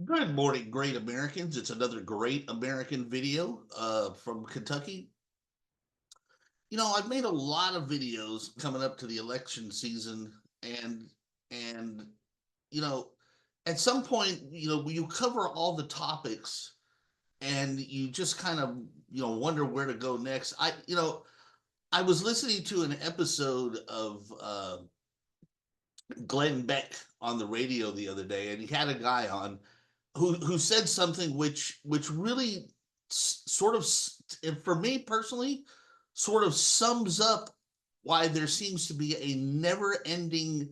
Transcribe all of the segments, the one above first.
Good morning, great Americans. It's another great American video from Kentucky. I've made a lot of videos coming up to the election season, and and you know, at some point, you cover all the topics, and you just kind of wonder where to go next. I was listening to an episode of Glenn Beck on the radio the other day, and he had a guy on who said something which really sort of, for me personally, sort of sums up why there seems to be a never-ending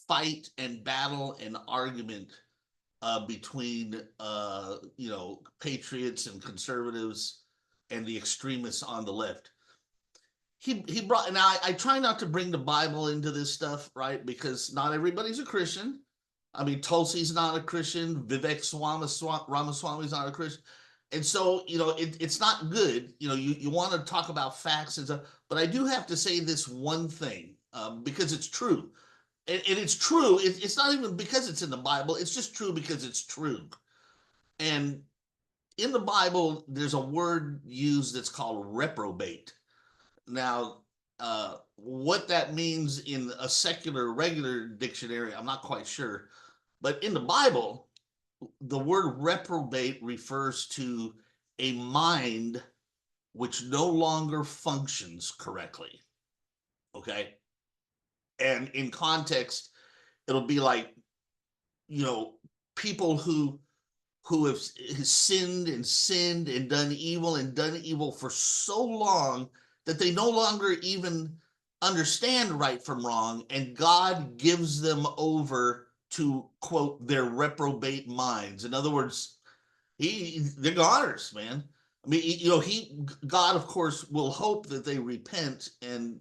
fight and battle and argument between patriots and conservatives and the extremists on the left. He brought, now I try not to bring the Bible into this stuff, right? Because not everybody's a Christian. I mean, Tulsi's not a Christian. Vivek Ramaswamy's not a Christian. And so, it's not good. You want to talk about facts and stuff, but I do have to say this one thing because it's true. And it's true. It's not even because it's in the Bible. It's just true because it's true. And in the Bible, there's a word used that's called reprobate. Now, what that means in a secular, regular dictionary, I'm not quite sure. But in the Bible, the word reprobate refers to a mind which no longer functions correctly. Okay. And in context, it'll be like, you know, people who have sinned and sinned and done evil for so long that they no longer even understand right from wrong, and God gives them over to, quote, their reprobate minds. In other words, they're goners, man. I mean, God, of course, will hope that they repent and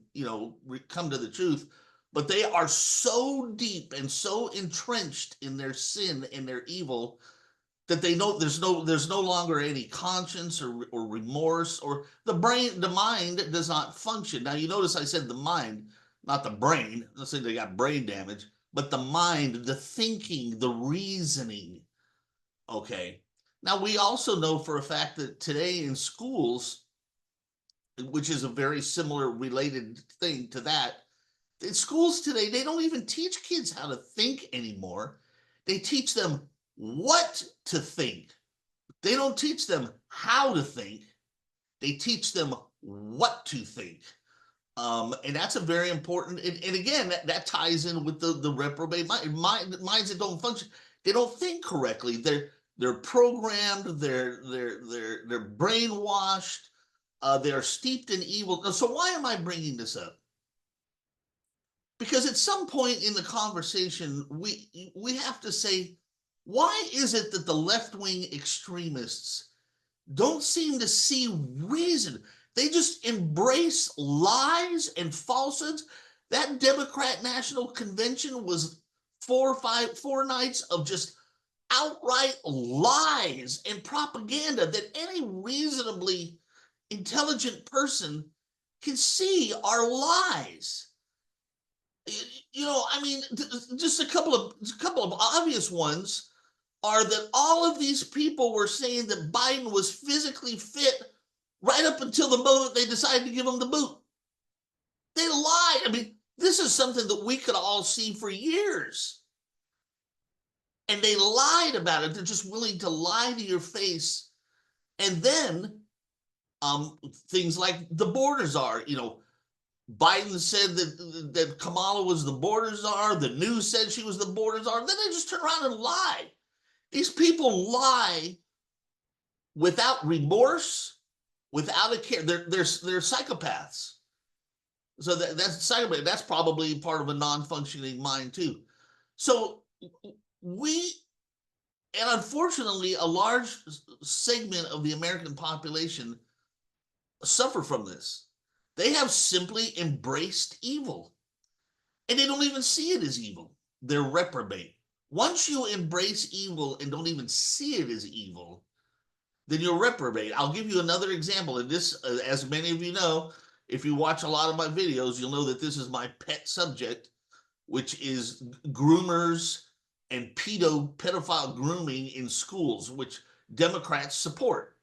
come to the truth, but they are so deep and so entrenched in their sin and their evil that they know there's no longer any conscience or remorse, or the mind does not function. Now you notice I said the mind, not the brain. Let's say they got brain damage, but the mind, the thinking, the reasoning. Okay. Now we also know for a fact that today in schools, which is a very similar related thing to that, in schools today they don't even teach kids how to think anymore. They teach them what to think. They don't teach them how to think. They teach them what to think. And that's a very important, and again, that ties in with the reprobate minds that don't function. They don't think correctly. They're programmed. They're brainwashed. They're steeped in evil. So why am I bringing this up? Because at some point in the conversation, we have to say, why is it that the left-wing extremists don't seem to see reason? They just embrace lies and falsehoods. That Democrat National Convention was 4 nights of just outright lies and propaganda that any reasonably intelligent person can see are lies. I mean, just a couple of obvious ones are that all of these people were saying that Biden was physically fit right up until the moment they decided to give him the boot. They lied. I mean, this is something that we could all see for years. And they lied about it. They're just willing to lie to your face. And then things like the border czar, Biden said that Kamala was the border czar. The news said she was the border czar. Then they just turn around and lie. These people lie without remorse, without a care. They're psychopaths. So that's psychopath. That's probably part of a non-functioning mind too. So we, and unfortunately, a large segment of the American population suffer from this. They have simply embraced evil, and they don't even see it as evil. They're reprobate. Once you embrace evil and don't even see it as evil, then you're reprobate. I'll give you another example. And this, as many of you know, if you watch a lot of my videos, you'll know that this is my pet subject, which is groomers and pedophile grooming in schools, which Democrats support.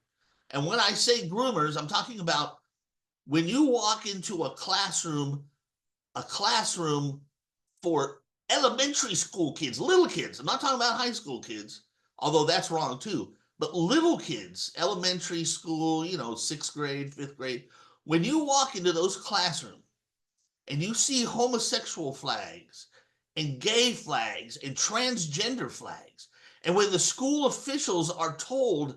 And when I say groomers, I'm talking about when you walk into a classroom for elementary school kids, little kids. I'm not talking about high school kids, although that's wrong too. But little kids, elementary school, 6th grade, 5th grade. When you walk into those classrooms and you see homosexual flags and gay flags and transgender flags, and when the school officials are told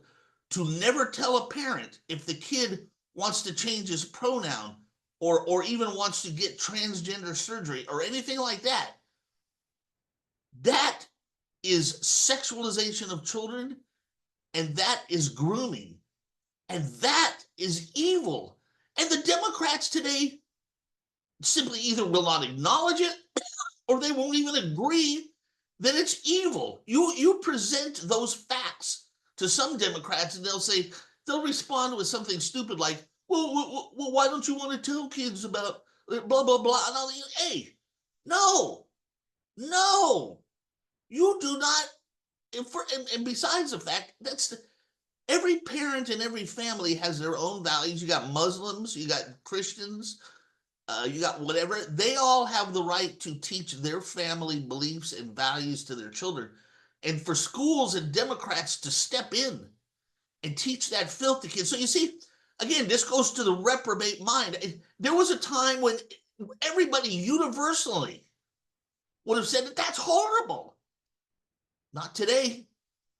to never tell a parent if the kid wants to change his pronoun or even wants to get transgender surgery or anything like that, that is sexualization of children, and that is grooming, and that is evil. And the Democrats today simply either will not acknowledge it or they won't even agree that it's evil. You present those facts to some Democrats and they'll respond with something stupid like, well, why don't you want to tell kids about blah, blah, blah? And I'll say, hey, no, you do not. And besides the fact, every parent and every family has their own values. You got Muslims, you got Christians, you got whatever. They all have the right to teach their family beliefs and values to their children. And for schools and Democrats to step in and teach that filth to kids. So you see, again, this goes to the reprobate mind. There was a time when everybody universally would have said that that's horrible. Not today.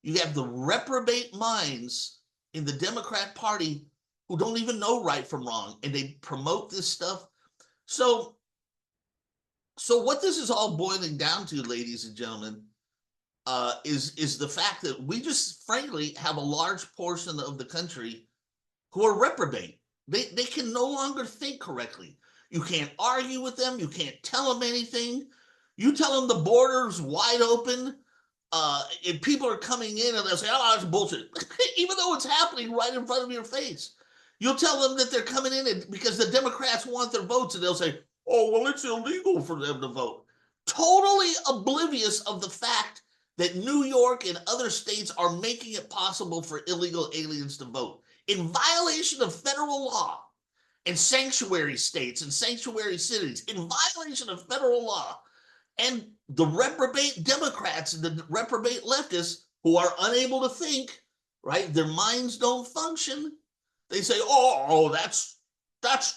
You have the reprobate minds in the Democrat Party who don't even know right from wrong, and they promote this stuff. So what this is all boiling down to, ladies and gentlemen, is the fact that we just frankly have a large portion of the country who are reprobate. They can no longer think correctly. You can't argue with them. You can't tell them anything. You tell them the border's wide open, and people are coming in and they'll say, oh, that's bullshit. Even though it's happening right in front of your face. You'll tell them that they're coming in because the Democrats want their votes, and they'll say, oh, well, it's illegal for them to vote. Totally oblivious of the fact that New York and other states are making it possible for illegal aliens to vote in violation of federal law, and sanctuary states and sanctuary cities in violation of federal law. And the reprobate Democrats and the reprobate leftists who are unable to think, right? Their minds don't function. They say, oh, that's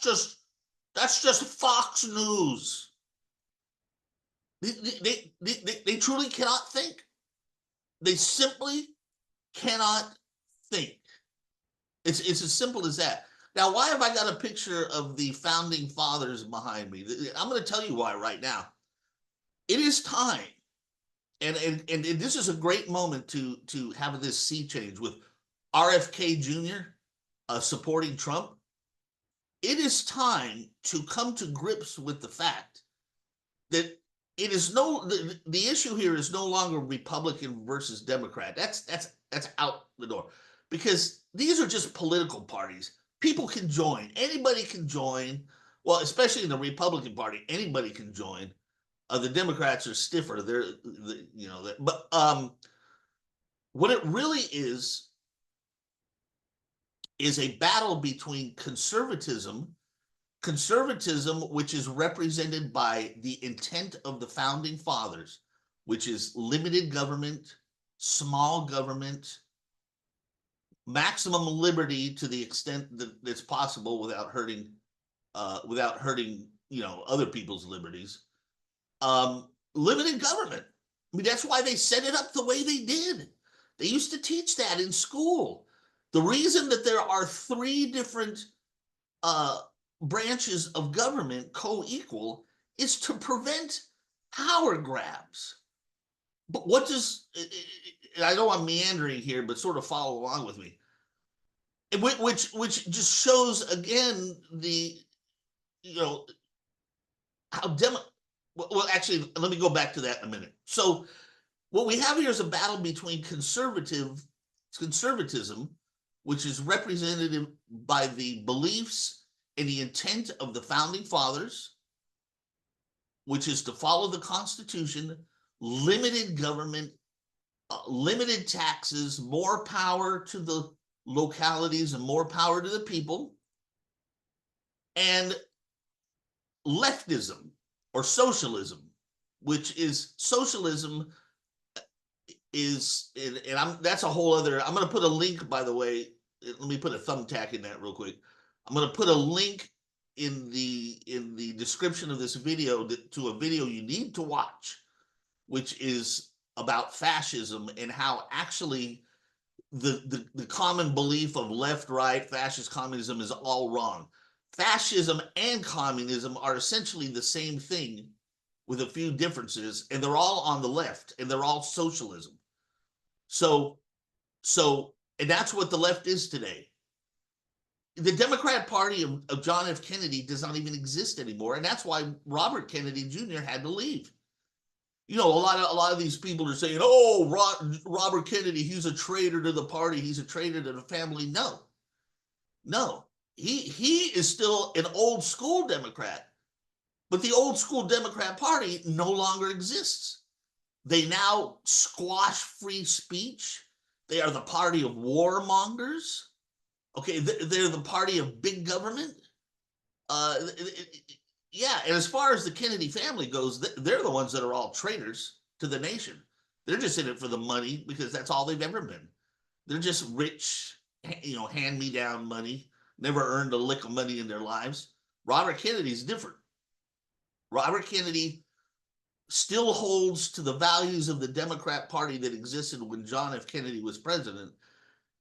just Fox News. They truly cannot think. They simply cannot think. It's as simple as that. Now, why have I got a picture of the founding fathers behind me? I'm going to tell you why right now. It is time, and this is a great moment to have this sea change with RFK Jr. Supporting Trump. It is time to come to grips with the fact that it is the issue here is no longer Republican versus Democrat. That's out the door, because these are just political parties. People can join. Anybody can join. Well, especially in the Republican Party, anybody can join. The Democrats are stiffer. But what it really is a battle between conservatism, which is represented by the intent of the founding fathers, which is limited government, small government, maximum liberty to the extent that it's possible without hurting other people's liberties. Limited government. I mean, that's why they set it up the way they did. They used to teach that in school. The reason that there are 3 different branches of government co-equal is to prevent power grabs. But what does, I know I'm meandering here, but sort of follow along with me. Which just shows again how well, actually, let me go back to that in a minute. So what we have here is a battle between conservatism, which is represented by the beliefs and the intent of the founding fathers, which is to follow the Constitution, limited government, limited taxes, more power to the localities and more power to the people, and leftism or socialism, which is socialism is, and that's a whole other, I'm going to put a link, by the way. Let me put a thumbtack in that real quick. I'm going to put a link in the description of this video to a video you need to watch, which is about fascism and how actually the common belief of left, right, fascist, communism is all wrong. Fascism and communism are essentially the same thing with a few differences, and they're all on the left, and they're all socialism. So, and that's what the left is today. The Democrat Party of John F. Kennedy does not even exist anymore, and that's why Robert Kennedy Jr. had to leave. You know, a lot of these people are saying, "Oh, Robert Kennedy, he's a traitor to the party. He's a traitor to the family." No, he is still an old school Democrat, but the old school Democrat Party no longer exists. They now squash free speech. They are the party of warmongers. Okay, they're the party of big government. Yeah, and as far as the Kennedy family goes, they're the ones that are all traitors to the nation. They're just in it for the money because that's all they've ever been. They're just rich, you know, hand-me-down money, never earned a lick of money in their lives. Robert Kennedy's different. Robert Kennedy still holds to the values of the Democrat Party that existed when John F. Kennedy was president,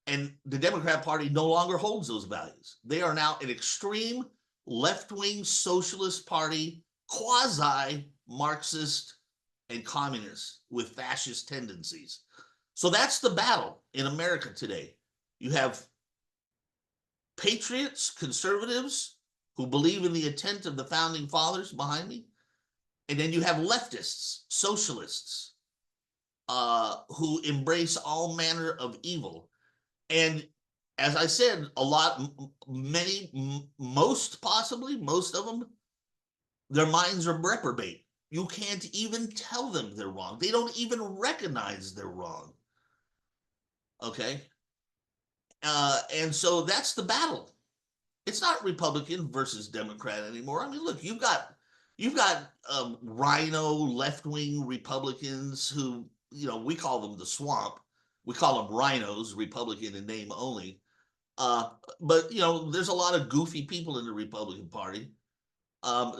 and the Democrat Party no longer holds those values. They are now an extreme left-wing socialist party, quasi-Marxist and communist with fascist tendencies. So that's the battle in America today. You have patriots, conservatives who believe in the intent of the founding fathers behind me, and then you have leftists, socialists, who embrace all manner of evil. And as I said, most of them, their minds are reprobate. You can't even tell them they're wrong. They don't even recognize they're wrong. Okay? And so that's the battle. It's not Republican versus Democrat anymore. I mean, look, you've got rhino left-wing Republicans who, you know, we call them the swamp. We call them rhinos, Republican in name only. But, you know, there's a lot of goofy people in the Republican Party.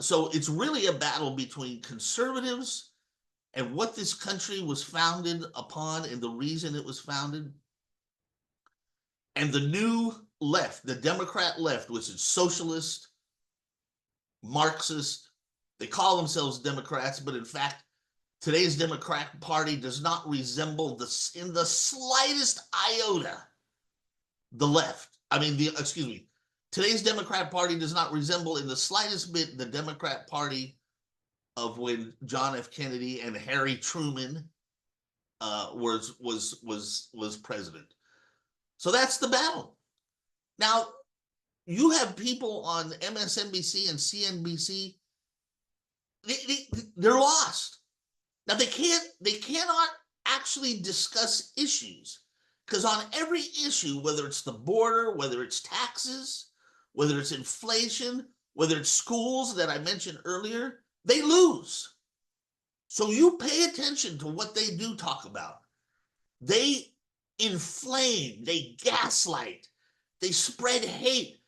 So it's really a battle between conservatives and what this country was founded upon and the reason it was founded, and the new left, the Democrat left, which is socialist, Marxist. They call themselves Democrats, but in fact, today's Democrat Party does not resemble in the slightest iota the left. Today's Democrat Party does not resemble in the slightest bit the Democrat Party of when John F. Kennedy and Harry Truman was president. So that's the battle. Now, you have people on MSNBC and CNBC. They're lost. Now they cannot actually discuss issues, because on every issue, whether it's the border, whether it's taxes, whether it's inflation, whether it's schools that I mentioned earlier, they lose. So you pay attention to what they do talk about. They inflame, they gaslight, they spread hate.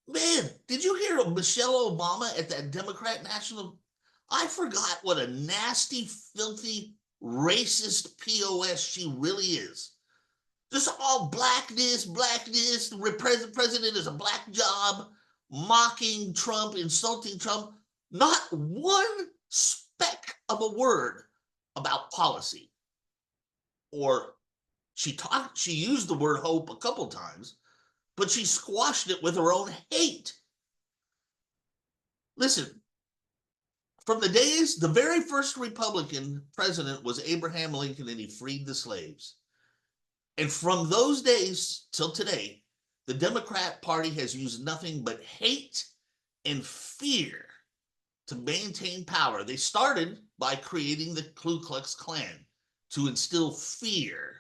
Man, did you hear of Michelle Obama at that Democrat National? I forgot what a nasty, filthy, racist POS she really is. Just all blackness, the president is a black job, mocking Trump, insulting Trump. Not one speck of a word about policy. Or she used the word hope a couple times, but she squashed it with her own hate. Listen, from the very first Republican president was Abraham Lincoln, and he freed the slaves. And from those days till today, the Democrat Party has used nothing but hate and fear to maintain power. They started by creating the Ku Klux Klan to instill fear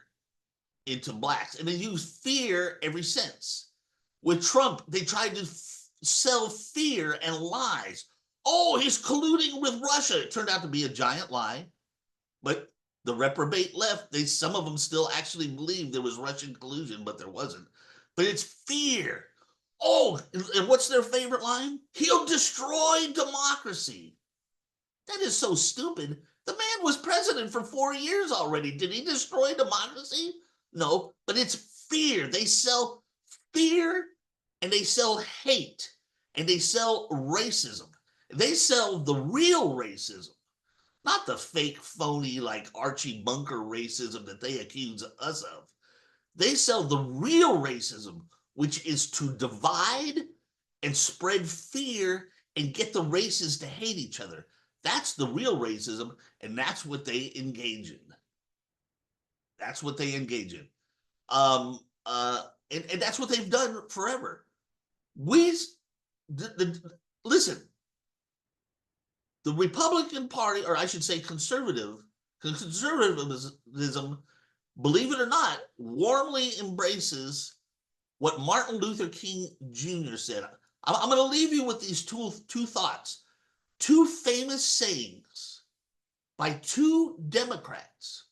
into blacks, and they used fear ever since. With Trump, they tried to sell fear and lies. Oh, he's colluding with Russia. It turned out to be a giant lie. But the reprobate left, some of them still actually believe there was Russian collusion, but there wasn't. But it's fear. Oh, and what's their favorite line? He'll destroy democracy. That is so stupid. The man was president for 4 years already. Did he destroy democracy? No, but it's fear. They sell fear, and they sell hate, and they sell racism. They sell the real racism, not the fake, phony, like Archie Bunker racism that they accuse us of. They sell the real racism, which is to divide and spread fear and get the races to hate each other. That's the real racism, and that's what they engage in. That's what they engage in. And that's what they've done forever. Listen, the Republican Party, or I should say conservatism, believe it or not, warmly embraces what Martin Luther King Jr. said. I'm going to leave you with these two thoughts. Two famous sayings by two Democrats,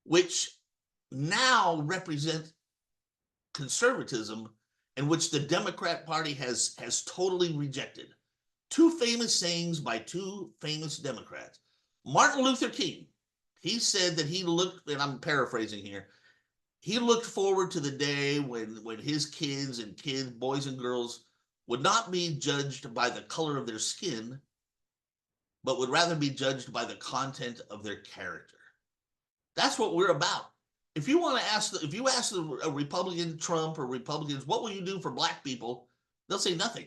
which now represent conservatism and which the Democrat Party has totally rejected. Two famous sayings by two famous Democrats. Martin Luther King, he said that he looked, and I'm paraphrasing here, he looked forward to the day when his kids, boys and girls, would not be judged by the color of their skin, but would rather be judged by the content of their character. That's what we're about. If you ask a Republican, Trump, or Republicans, what will you do for black people? They'll say nothing.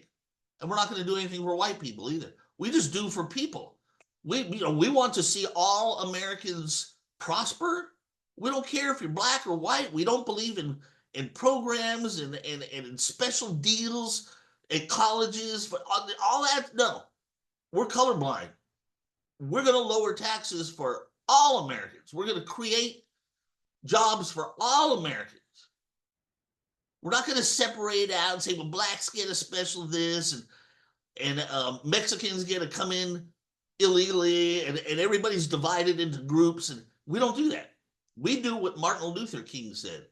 And we're not going to do anything for white people either. We just do for people. We want to see all Americans prosper. We don't care if you're black or white. We don't believe in programs and in special deals at colleges, but all that. No, we're colorblind. We're going to lower taxes for all Americans. We're going to create jobs for all Americans. We're not going to separate out and say, well, blacks get a special this and Mexicans get to come in illegally and everybody's divided into groups. And we don't do that. We do what Martin Luther King said.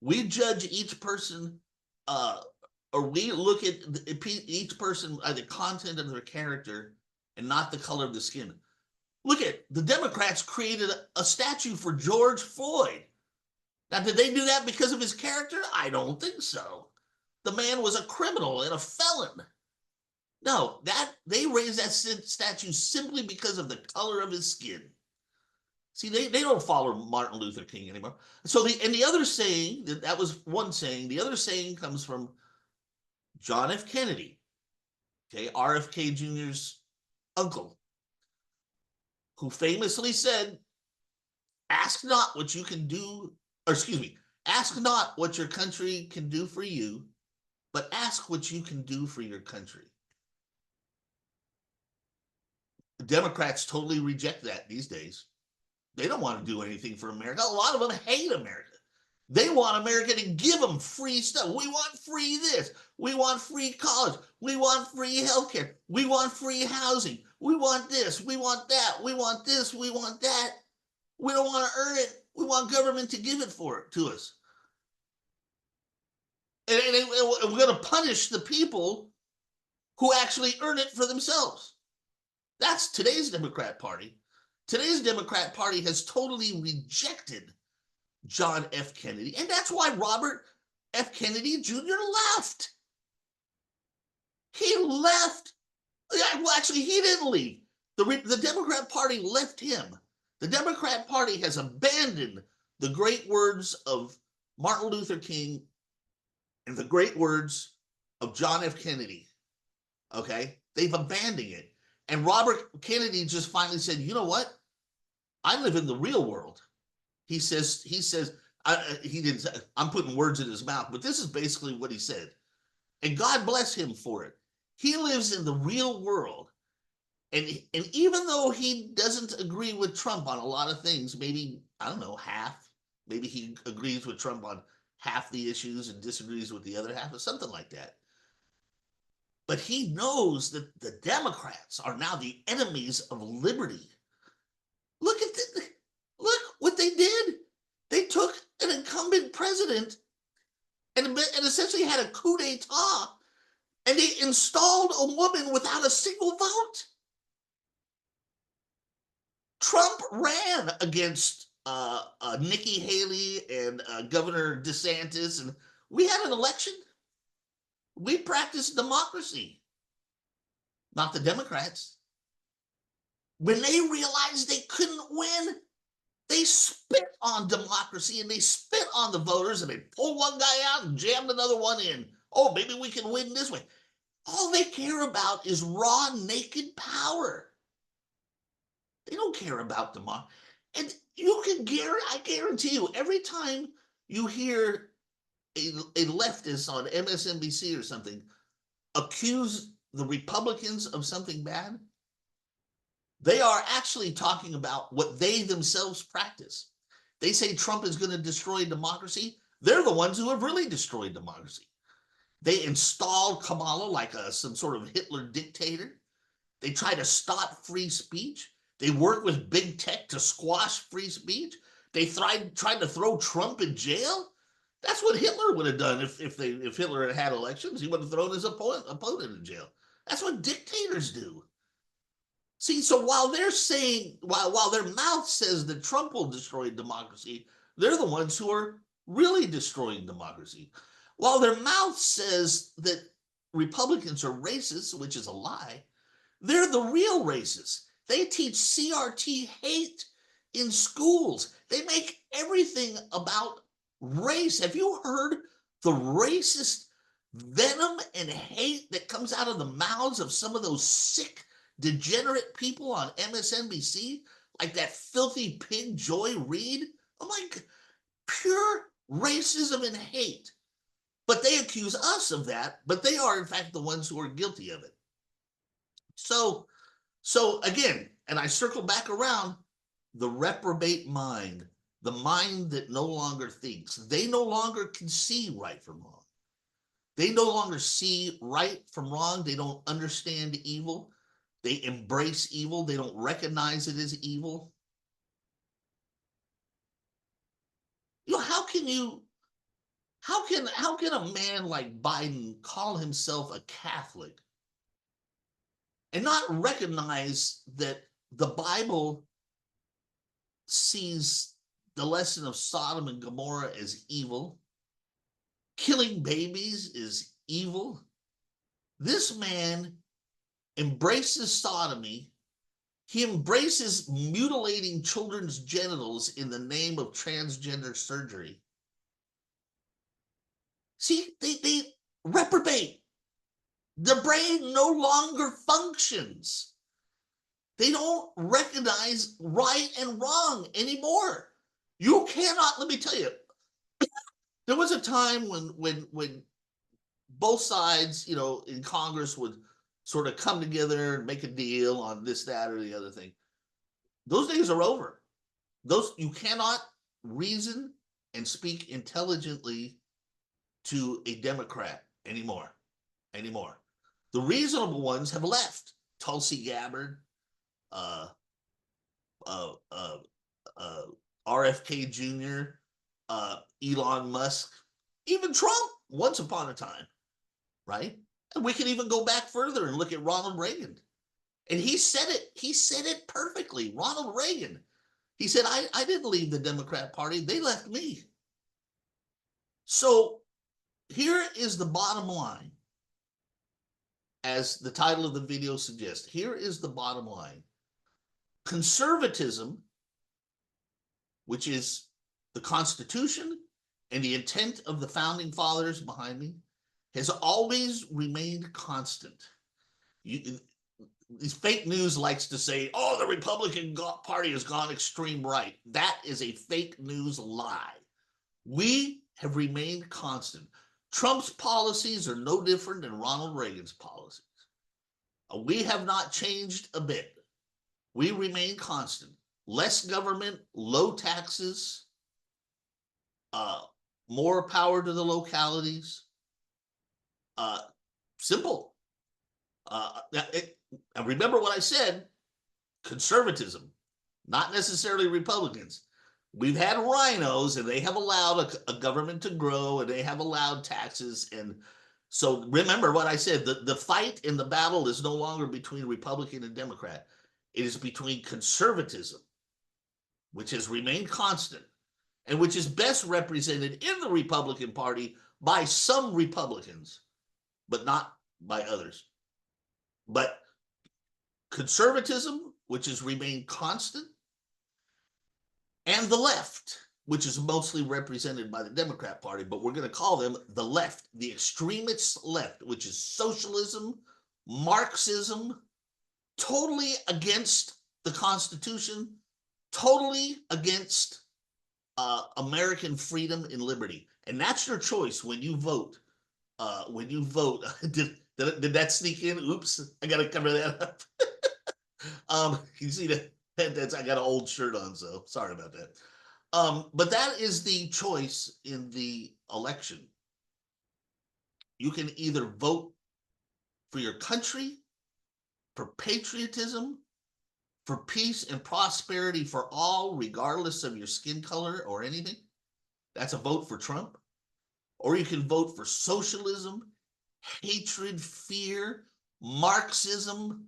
We judge each person or we look at each person by the content of their character and not the color of the skin. Look at the Democrats created a statue for George Floyd. Now, did they do that because of his character? I don't think so. The man was a criminal and a felon. No, they raised that statue simply because of the color of his skin. See, they don't follow Martin Luther King anymore. So the other saying, that was one saying, the other saying comes from John F. Kennedy, okay, RFK Jr.'s uncle, who famously said, ask not what you can do, or excuse me, ask not what your country can do for you, but ask what you can do for your country. The Democrats totally reject that these days. They don't want to do anything for America. A lot of them hate America. They want America to give them free stuff. We want free this. We want free college. We want free healthcare. We want free housing. We want this. We want that. We want this. We want that. We don't want to earn it. We want government to give it to us. And we're going to punish the people who actually earn it for themselves. That's today's Democrat Party. Today's Democrat Party has totally rejected John F. Kennedy. And that's why Robert F. Kennedy Jr. left. He left. Well, actually, he didn't leave. The Democrat Party left him. The Democrat Party has abandoned the great words of Martin Luther King and the great words of John F. Kennedy. Okay? They've abandoned it. And Robert Kennedy just finally said, you know what? I live in the real world. He says, he didn't say, I'm putting words in his mouth, but this is basically what he said. And God bless him for it. He lives in the real world. And even though he doesn't agree with Trump on a lot of things, maybe, I don't know, half, maybe he agrees with Trump on half the issues and disagrees with the other half, or something like that. But he knows that the Democrats are now the enemies of liberty. Look what they did. They took an incumbent president and essentially had a coup d'etat, and they installed a woman without a single vote. Trump ran against Nikki Haley and Governor DeSantis, and we had an election. We practiced democracy, not the Democrats. When they realized they couldn't win, they spit on democracy and they spit on the voters, and they pulled one guy out and jammed another one in. Oh, maybe we can win this way. All they care about is raw, naked power. They don't care about democracy. And I guarantee you, every time you hear a leftist on MSNBC or something accuse the Republicans of something bad, they are actually talking about what they themselves practice. They say Trump is going to destroy democracy. They're the ones who have really destroyed democracy. They installed Kamala like some sort of Hitler dictator. They try to stop free speech. They work with big tech to squash free speech. They tried to throw Trump in jail. That's what Hitler would have done if Hitler had had elections. He would have thrown his opponent in jail. That's what dictators do. See, so while they're saying, while their mouth says that Trump will destroy democracy, they're the ones who are really destroying democracy. While their mouth says that Republicans are racist, which is a lie, they're the real racists. They teach CRT hate in schools. They make everything about race. Have you heard the racist venom and hate that comes out of the mouths of some of those sick, degenerate people on MSNBC, like that filthy pig Joy Reid? I'm like, pure racism and hate. But they accuse us of that, but they are in fact the ones who are guilty of it. So again, and I circle back around, the reprobate mind, the mind that no longer thinks, they no longer can see right from wrong. They no longer see right from wrong. They don't understand evil. They embrace evil. They don't recognize it as evil. You know, how can a man like Biden call himself a Catholic and not recognize that the Bible sees the lesson of Sodom and Gomorrah as evil? Killing babies is evil. This man embraces sodomy. He embraces mutilating children's genitals in the name of transgender surgery. See, they reprobate. The brain no longer functions. They don't recognize right and wrong anymore. You cannot, let me tell you, there was a time when both sides, you know, in Congress would sort of come together and make a deal on this, that, or the other thing. Those days are over. You cannot reason and speak intelligently to a Democrat anymore. The reasonable ones have left. Tulsi Gabbard, uh, RFK Jr., Elon Musk, even Trump once upon a time, right? And we can even go back further and look at Ronald Reagan. And he said it perfectly. Ronald Reagan, he said, I didn't leave the Democrat Party. They left me. So here is the bottom line. As the title of the video suggests, here is the bottom line. Conservatism, which is the Constitution and the intent of the founding fathers behind me, has always remained constant. These fake news likes to say, oh, the Republican Party has gone extreme right. That is a fake news lie. We have remained constant. Trump's policies are no different than Ronald Reagan's policies. We have not changed a bit. We remain constant. Less government, low taxes, more power to the localities. Simple. And remember what I said, conservatism, not necessarily Republicans. We've had rhinos and they have allowed a government to grow and they have allowed taxes. And so remember what I said, the fight in the battle is no longer between Republican and Democrat. It is between conservatism, which has remained constant and which is best represented in the Republican Party by some Republicans, but not by others. But conservatism, which has remained constant, and the left, which is mostly represented by the Democrat Party, but we're going to call them the left, the extremist left, which is socialism, Marxism, totally against the Constitution, totally against American freedom and liberty. And that's your choice when you vote. Did that sneak in? Oops, I got to cover that up. You see that's I got an old shirt on, so sorry about that. But that is the choice in the election. You can either vote for your country, for patriotism, for peace and prosperity for all, regardless of your skin color or anything. That's a vote for Trump. Or you can vote for socialism, hatred, fear, Marxism,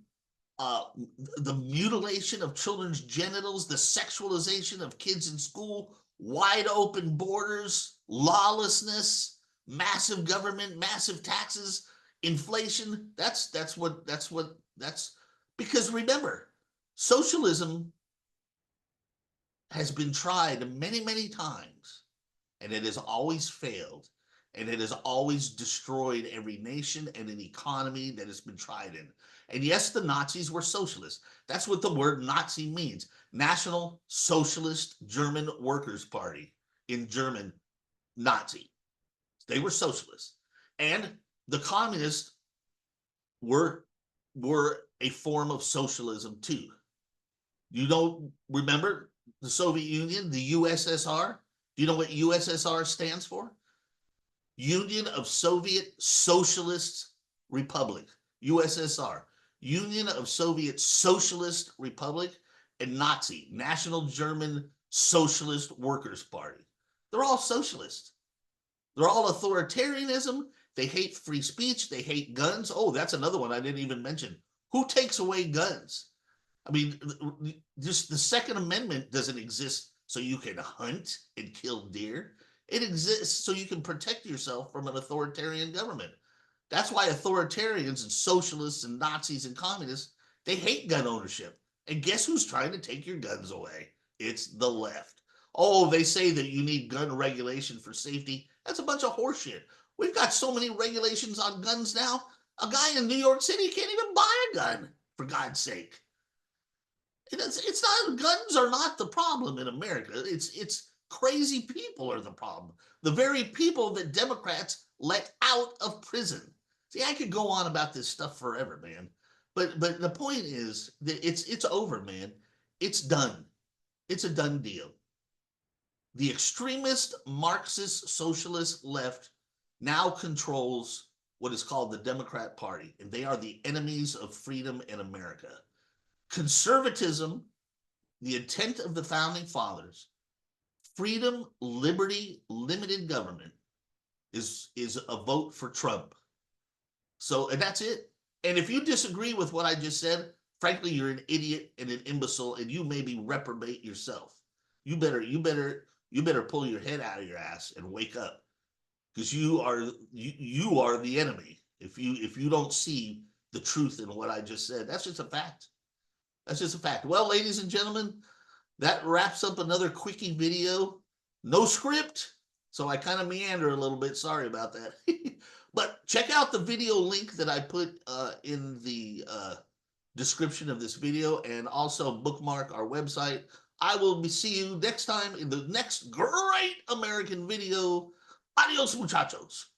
the mutilation of children's genitals, the sexualization of kids in school, wide open borders, lawlessness, massive government, massive taxes, inflation. That's because remember, socialism has been tried many, many times, and it has always failed, and it has always destroyed every nation and an economy that has been tried in. And yes, the Nazis were socialists. That's what the word Nazi means. National Socialist German Workers' Party, in German, Nazi. They were socialists. And the communists were a form of socialism too. You don't remember the Soviet Union, the USSR? Do you know what USSR stands for? Union of Soviet Socialist Republic, USSR. Union of Soviet Socialist Republic, and Nazi, National German Socialist Workers' Party. They're all socialists. They're all authoritarianism. They hate free speech. They hate guns. Oh, that's another one I didn't even mention. Who takes away guns? I mean, just the Second Amendment doesn't exist so you can hunt and kill deer. It exists so you can protect yourself from an authoritarian government. That's why authoritarians and socialists and Nazis and communists, they hate gun ownership. And guess who's trying to take your guns away? It's the left. Oh, they say that you need gun regulation for safety. That's a bunch of horseshit. We've got so many regulations on guns now. A guy in New York City can't even buy a gun, for God's sake. It's not, guns are not the problem in America. It's crazy people are the problem. The very people that Democrats let out of prison. See, I could go on about this stuff forever, man. But the point is that it's over, man. It's done. It's a done deal. The extremist Marxist socialist left now controls what is called the Democrat Party, and they are the enemies of freedom in America. Conservatism, the intent of the founding fathers, freedom, liberty, limited government is a vote for Trump. So, and that's it. And if you disagree with what I just said, frankly, you're an idiot and an imbecile, and you maybe reprobate yourself. You better pull your head out of your ass and wake up, because you are the enemy. If you don't see the truth in what I just said, that's just a fact. That's just a fact. Well, ladies and gentlemen, that wraps up another quickie video. No script, so I kind of meander a little bit. Sorry about that. But check out the video link that I put in the description of this video, and also bookmark our website. I will see you next time in the next great American video. Adios, muchachos.